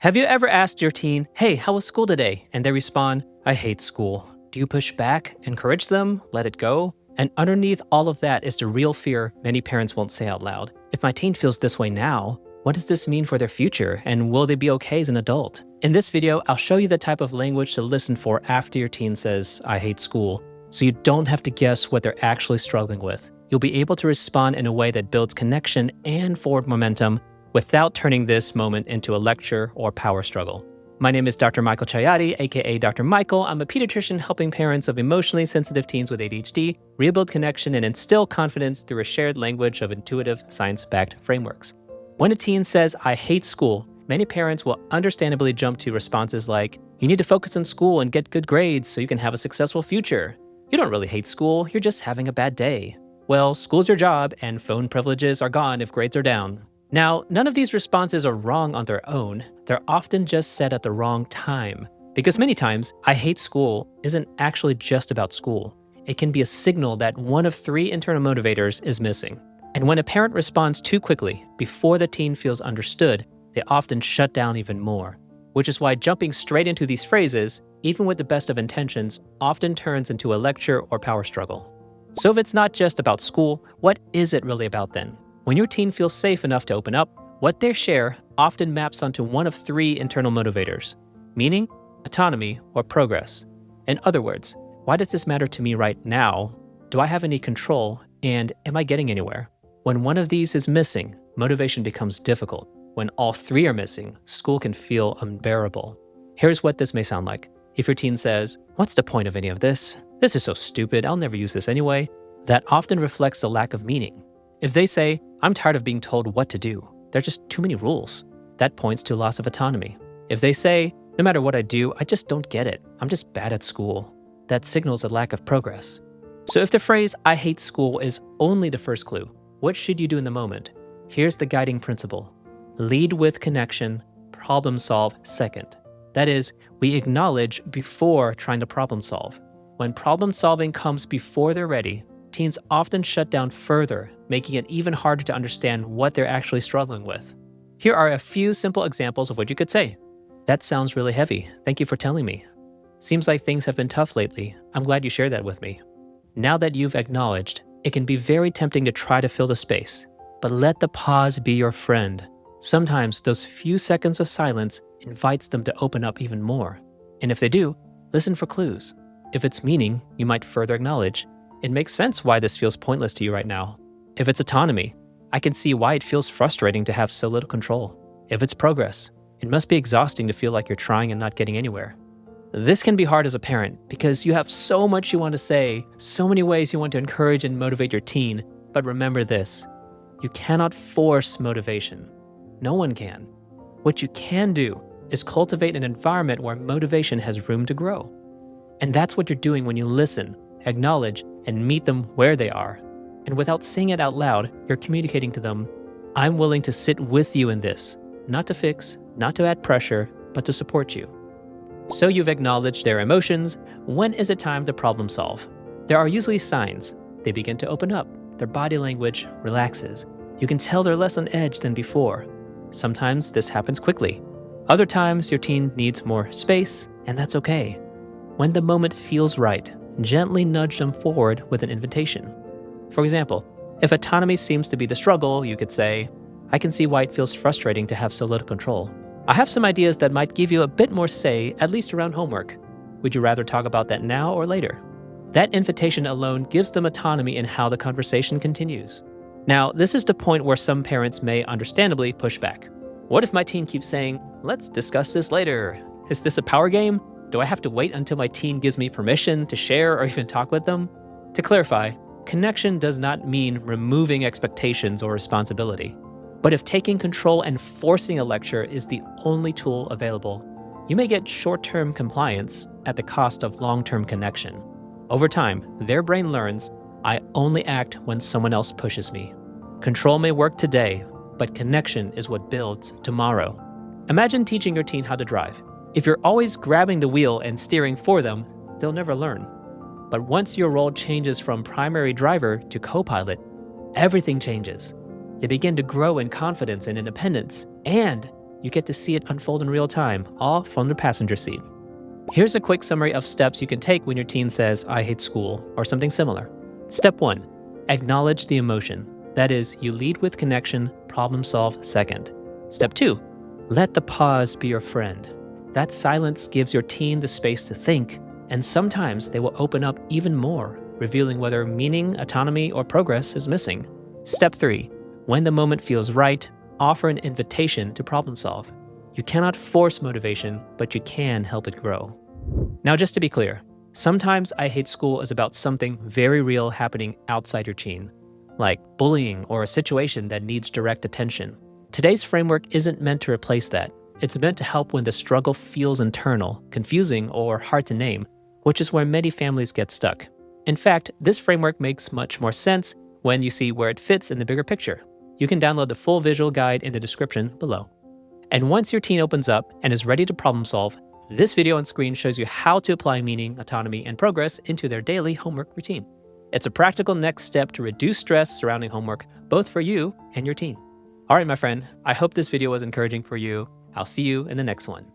Have you ever asked your teen, hey, how was school today? And they respond, I hate school. Do you push back, encourage them, let it go? And underneath all of that is the real fear many parents won't say out loud. If my teen feels this way now, what does this mean for their future? And will they be okay as an adult? In this video, I'll show you the type of language to listen for after your teen says, I hate school, so you don't have to guess what they're actually struggling with. You'll be able to respond in a way that builds connection and forward momentum without turning this moment into a lecture or power struggle. My name is Dr. Michael Chayati, aka Dr. Michael. I'm a pediatrician helping parents of emotionally sensitive teens with ADHD rebuild connection and instill confidence through a shared language of intuitive, science-backed frameworks. When a teen says, I hate school, many parents will understandably jump to responses like, you need to focus on school and get good grades so you can have a successful future. You don't really hate school, you're just having a bad day. Well, school's your job and phone privileges are gone if grades are down. Now, none of these responses are wrong on their own. They're often just said at the wrong time. Because many times, I hate school isn't actually just about school. It can be a signal that one of three internal motivators is missing. And when a parent responds too quickly, before the teen feels understood, they often shut down even more. Which is why jumping straight into these phrases, even with the best of intentions, often turns into a lecture or power struggle. So if it's not just about school, what is it really about then? When your teen feels safe enough to open up, what they share often maps onto one of three internal motivators: meaning, autonomy, or progress. In other words, why does this matter to me right now? Do I have any control? And am I getting anywhere? When one of these is missing, motivation becomes difficult. When all three are missing, school can feel unbearable. Here's what this may sound like. If your teen says, what's the point of any of this? This is so stupid, I'll never use this anyway. That often reflects a lack of meaning. If they say, I'm tired of being told what to do, there are just too many rules, that points to a loss of autonomy. If they say, no matter what I do, I just don't get it, I'm just bad at school, that signals a lack of progress. So if the phrase, I hate school is only the first clue, what should you do in the moment? Here's the guiding principle. Lead with connection, problem solve second. That is, we acknowledge before trying to problem solve. When problem solving comes before they're ready, teens often shut down further, making it even harder to understand what they're actually struggling with. Here are a few simple examples of what you could say. That sounds really heavy. Thank you for telling me. Seems like things have been tough lately. I'm glad you shared that with me. Now that you've acknowledged, it can be very tempting to try to fill the space, but let the pause be your friend. Sometimes those few seconds of silence invites them to open up even more. And if they do, listen for clues. If it's meaning, you might further acknowledge, it makes sense why this feels pointless to you right now. If it's autonomy, I can see why it feels frustrating to have so little control. If it's progress, it must be exhausting to feel like you're trying and not getting anywhere. This can be hard as a parent because you have so much you want to say, so many ways you want to encourage and motivate your teen, but remember this, you cannot force motivation. No one can. What you can do is cultivate an environment where motivation has room to grow. And that's what you're doing when you listen, acknowledge, and meet them where they are. And without saying it out loud, you're communicating to them, I'm willing to sit with you in this, not to fix, not to add pressure, but to support you. So you've acknowledged their emotions. When is it time to problem solve? There are usually signs. They begin to open up. Their body language relaxes. You can tell they're less on edge than before. Sometimes this happens quickly. Other times your teen needs more space, and that's okay. When the moment feels right, gently nudge them forward with an invitation. For example, if autonomy seems to be the struggle, you could say, I can see why it feels frustrating to have so little control. I have some ideas that might give you a bit more say, at least around homework. Would you rather talk about that now or later? That invitation alone gives them autonomy in how the conversation continues. Now, this is the point where some parents may understandably push back. What if my teen keeps saying, let's discuss this later? Is this a power game? Do I have to wait until my teen gives me permission to share or even talk with them? To clarify, connection does not mean removing expectations or responsibility. But if taking control and forcing a lecture is the only tool available, you may get short-term compliance at the cost of long-term connection. Over time, their brain learns, I only act when someone else pushes me. Control may work today, but connection is what builds tomorrow. Imagine teaching your teen how to drive. If you're always grabbing the wheel and steering for them, they'll never learn. But once your role changes from primary driver to co-pilot, everything changes. They begin to grow in confidence and independence, and You get to see it unfold in real time, all from the passenger seat. Here's a quick summary of steps you can take when your teen says, I hate school, or something similar. Step 1, acknowledge the emotion. That is, you lead with connection, problem solve second. Step 2, let the pause be your friend. That silence gives your teen the space to think, and sometimes they will open up even more, revealing whether meaning, autonomy, or progress is missing. Step 3, when the moment feels right, offer an invitation to problem solve. You cannot force motivation, but you can help it grow. Now, just to be clear, sometimes I hate school is about something very real happening outside your teen, like bullying or a situation that needs direct attention. Today's framework isn't meant to replace that. It's meant to help when the struggle feels internal, confusing, or hard to name, which is where many families get stuck. In fact, this framework makes much more sense when you see where it fits in the bigger picture. You can download the full visual guide in the description below. And once your teen opens up and is ready to problem solve, this video on screen shows you how to apply meaning, autonomy, and progress into their daily homework routine. It's a practical next step to reduce stress surrounding homework, both for you and your teen. All right, my friend, I hope this video was encouraging for you. I'll see you in the next one.